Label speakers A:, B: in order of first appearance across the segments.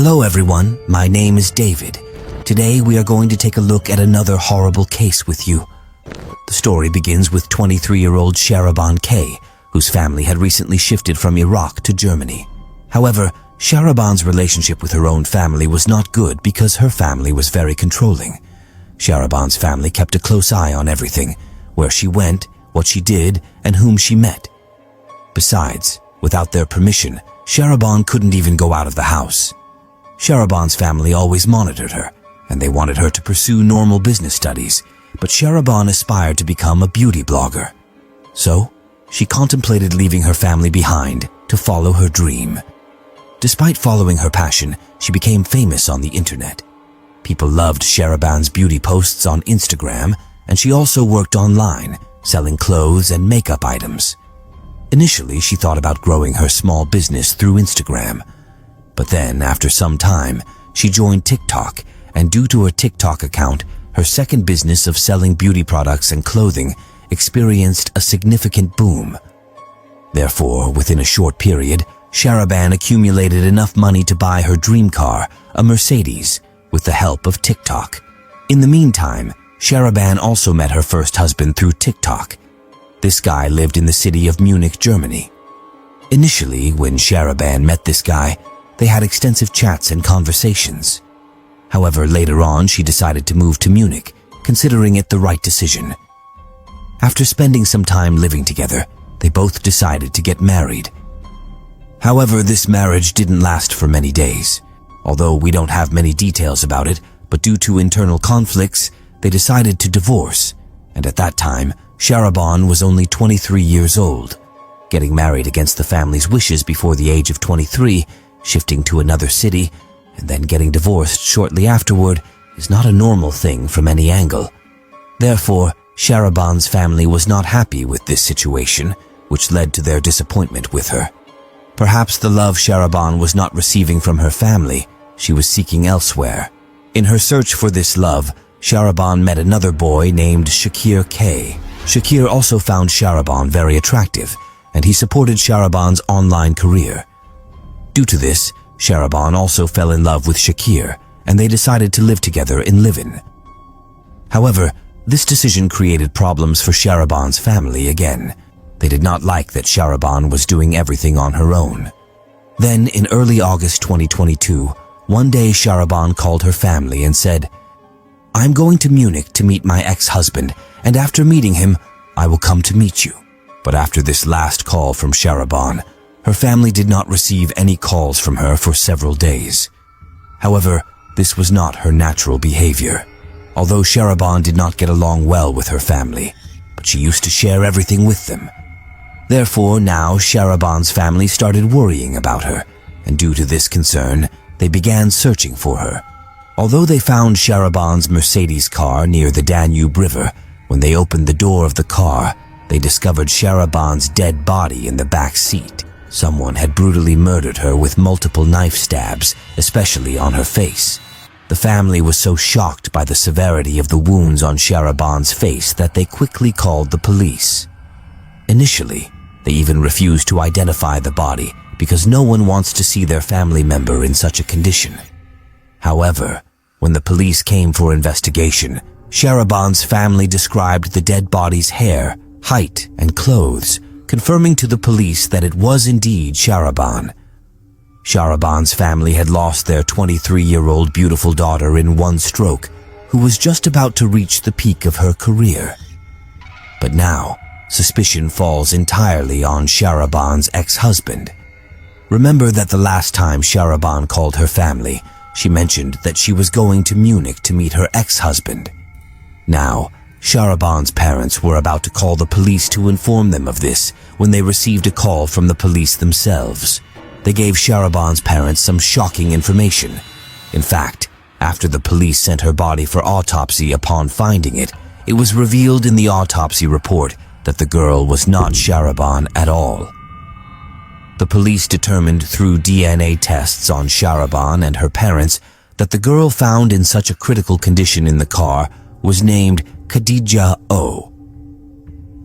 A: Hello everyone, my name is David. Today we are going to take a look at another horrible case with you. The story begins with 23-year-old Sharaban K, whose family had recently shifted from Iraq to Germany. However, Sharaban's relationship with her own family was not good because her family was very controlling. Sharaban's family kept a close eye on everything, where she went, what she did, and whom she met. Besides, without their permission, Sharaban couldn't even go out of the house. Sharaban's family always monitored her, and they wanted her to pursue normal business studies, but Sharaban aspired to become a beauty blogger. So, she contemplated leaving her family behind to follow her dream. Despite following her passion, she became famous on the internet. People loved Sharaban's beauty posts on Instagram, and she also worked online, selling clothes and makeup items. Initially, she thought about growing her small business through Instagram. But then, after some time, she joined TikTok, and due to her TikTok account, her second business of selling beauty products and clothing experienced a significant boom. Therefore, within a short period, Sharaban accumulated enough money to buy her dream car, a Mercedes, with the help of TikTok. In the meantime, Sharaban also met her first husband through TikTok. This guy lived in the city of Munich, Germany. Initially, when Sharaban met this guy, they had extensive chats and conversations. However, later on, she decided to move to Munich, considering it the right decision. After spending some time living together, they both decided to get married. However, this marriage didn't last for many days. Although we don't have many details about it, but due to internal conflicts, they decided to divorce, and at that time, Sharaban was only 23 years old. Getting married against the family's wishes before the age of 23, shifting to another city, and then getting divorced shortly afterward is not a normal thing from any angle. Therefore, Sharaban's family was not happy with this situation, which led to their disappointment with her. Perhaps the love Sharaban was not receiving from her family, she was seeking elsewhere. In her search for this love, Sharaban met another boy named Shakir K. Shakir also found Sharaban very attractive, and he supported Sharaban's online career. Due to this, Sharaban also fell in love with Shakir, and they decided to live together in live-in. However, this decision created problems for Sharaban's family again. They did not like that Sharaban was doing everything on her own. Then, in early August 2022, one day Sharaban called her family and said, "I'm going to Munich to meet my ex-husband, and after meeting him, I will come to meet you." But after this last call from Sharaban, her family did not receive any calls from her for several days. However, this was not her natural behavior. Although Sharaban did not get along well with her family, but she used to share everything with them. Therefore, now Sharaban's family started worrying about her, and due to this concern, they began searching for her. Although they found Sharaban's Mercedes car near the Danube River, when they opened the door of the car, they discovered Sharaban's dead body in the back seat. Someone had brutally murdered her with multiple knife stabs, especially on her face. The family was so shocked by the severity of the wounds on Sharaban's face that they quickly called the police. Initially, they even refused to identify the body because no one wants to see their family member in such a condition. However, when the police came for investigation, Sharaban's family described the dead body's hair, height, and clothes, confirming to the police that it was indeed Sharaban. Sharaban's family had lost their 23-year-old beautiful daughter in one stroke, who was just about to reach the peak of her career. But now, suspicion falls entirely on Sharaban's ex-husband. Remember that the last time Sharaban called her family, she mentioned that she was going to Munich to meet her ex-husband. Now, Sharaban's parents were about to call the police to inform them of this when they received a call from the police themselves. They gave Sharaban's parents some shocking information. In fact, after the police sent her body for autopsy upon finding it, it was revealed in the autopsy report that the girl was not Sharaban at all. The police determined through DNA tests on Sharaban and her parents that the girl found in such a critical condition in the car was named Khadija O.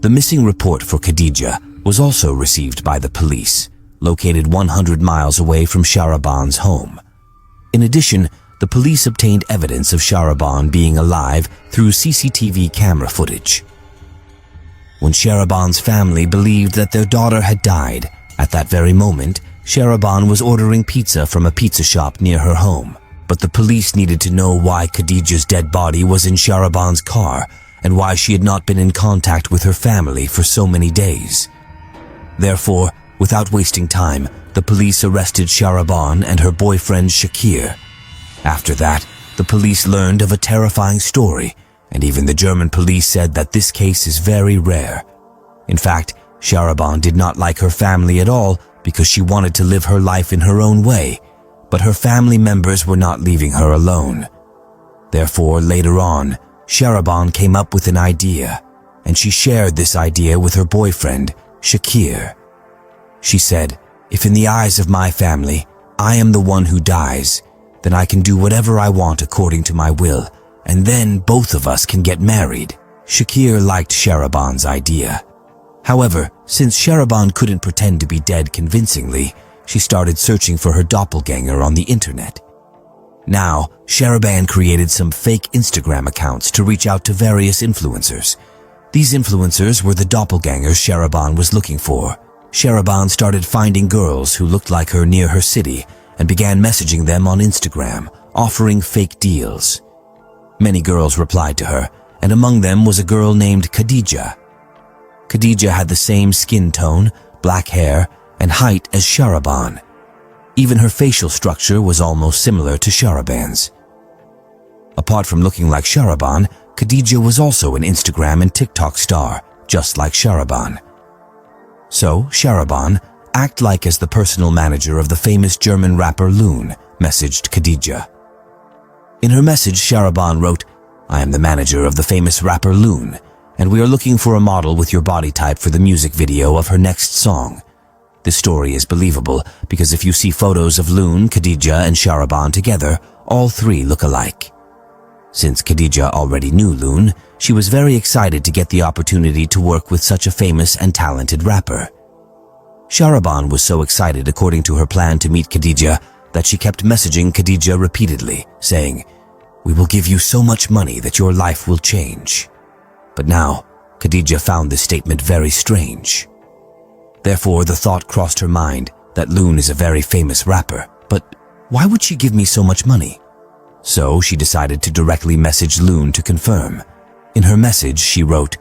A: The missing report for Khadija was also received by the police, located 100 miles away from Sharaban's home. In addition, the police obtained evidence of Sharaban being alive through CCTV camera footage. When Sharaban's family believed that their daughter had died, at that very moment, Sharaban was ordering pizza from a pizza shop near her home. But the police needed to know why Khadija's dead body was in Sharaban's car and why she had not been in contact with her family for so many days. Therefore, without wasting time, the police arrested Sharaban and her boyfriend Shakir. After that, the police learned of a terrifying story, and even the German police said that this case is very rare. In fact, Sharaban did not like her family at all because she wanted to live her life in her own way, but her family members were not leaving her alone. Therefore, later on, Sharaban came up with an idea, and she shared this idea with her boyfriend, Shakir. She said, "If in the eyes of my family, I am the one who dies, then I can do whatever I want according to my will, and then both of us can get married." Shakir liked Sharaban's idea. However, since Sharaban couldn't pretend to be dead convincingly, she started searching for her doppelganger on the internet. Now, Sharaban created some fake Instagram accounts to reach out to various influencers. These influencers were the doppelgangers Sharaban was looking for. Sharaban started finding girls who looked like her near her city and began messaging them on Instagram, offering fake deals. Many girls replied to her, and among them was a girl named Khadija. Khadija had the same skin tone, black hair, and height as Sharaban. Even her facial structure was almost similar to Sharaban's. Apart from looking like Sharaban, Khadija was also an Instagram and TikTok star, just like Sharaban. So, Sharaban, act like as the personal manager of the famous German rapper Loon, messaged Khadija. In her message, Sharaban wrote, "I am the manager of the famous rapper Loon, and we are looking for a model with your body type for the music video of her next song." This story is believable because if you see photos of Loon, Khadija, and Sharaban together, all three look alike. Since Khadija already knew Loon, she was very excited to get the opportunity to work with such a famous and talented rapper. Sharaban was so excited according to her plan to meet Khadija that she kept messaging Khadija repeatedly, saying, "We will give you so much money that your life will change." But now, Khadija found this statement very strange. Therefore, the thought crossed her mind that Loon is a very famous rapper, but why would she give me so much money? So she decided to directly message Loon to confirm. In her message, she wrote,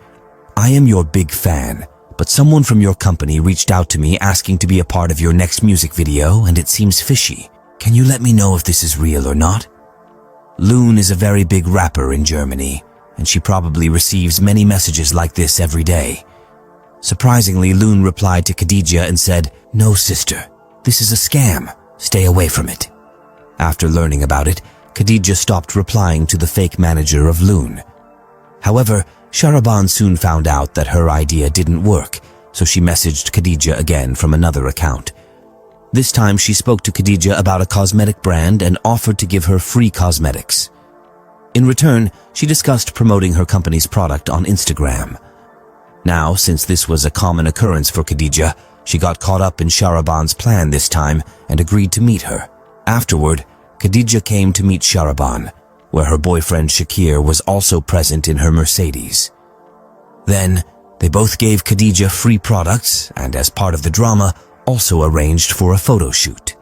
A: "I am your big fan, but someone from your company reached out to me asking to be a part of your next music video and it seems fishy. Can you let me know if this is real or not?" Loon is a very big rapper in Germany, and she probably receives many messages like this every day. Surprisingly, Loon replied to Khadija and said, "No, sister, this is a scam. Stay away from it." After learning about it, Khadija stopped replying to the fake manager of Loon. However, Sharaban soon found out that her idea didn't work, so she messaged Khadija again from another account. This time she spoke to Khadija about a cosmetic brand and offered to give her free cosmetics. In return, she discussed promoting her company's product on Instagram. Now, since this was a common occurrence for Khadija, she got caught up in Sharaban's plan this time and agreed to meet her. Afterward, Khadija came to meet Sharaban, where her boyfriend Shakir was also present in her Mercedes. Then, they both gave Khadija free products and, as part of the drama, also arranged for a photo shoot.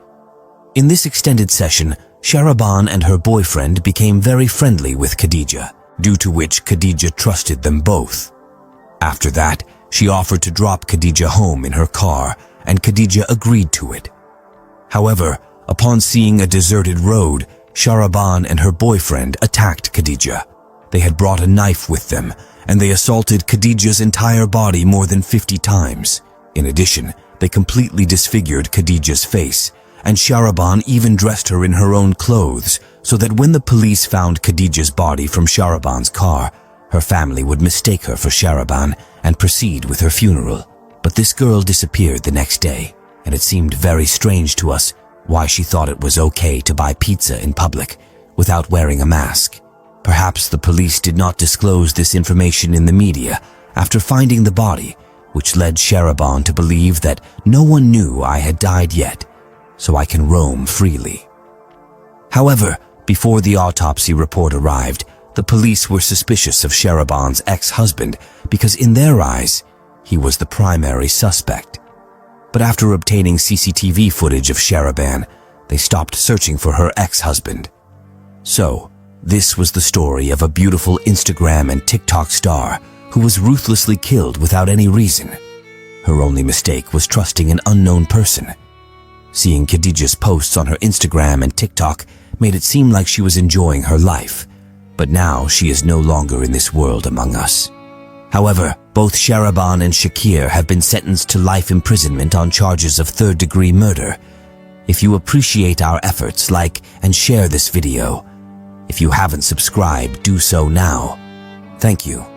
A: In this extended session, Sharaban and her boyfriend became very friendly with Khadija, due to which Khadija trusted them both. After that, she offered to drop Khadija home in her car, and Khadija agreed to it. However, upon seeing a deserted road, Sharaban and her boyfriend attacked Khadija. They had brought a knife with them, and they assaulted Khadija's entire body more than 50 times. In addition, they completely disfigured Khadija's face, and Sharaban even dressed her in her own clothes, so that when the police found Khadija's body from Sharaban's car, her family would mistake her for Sharaban and proceed with her funeral. But this girl disappeared the next day, and it seemed very strange to us why she thought it was okay to buy pizza in public without wearing a mask. Perhaps the police did not disclose this information in the media after finding the body, which led Sharaban to believe that no one knew I had died yet, so I can roam freely. However, before the autopsy report arrived, the police were suspicious of Sharaban's ex-husband because in their eyes, he was the primary suspect. But after obtaining CCTV footage of Sharaban, they stopped searching for her ex-husband. So, this was the story of a beautiful Instagram and TikTok star who was ruthlessly killed without any reason. Her only mistake was trusting an unknown person. Seeing Khadija's posts on her Instagram and TikTok made it seem like she was enjoying her life, but now she is no longer in this world among us. However, both Sharaban and Shakir have been sentenced to life imprisonment on charges of third-degree murder. If you appreciate our efforts, like and share this video. If you haven't subscribed, do so now. Thank you.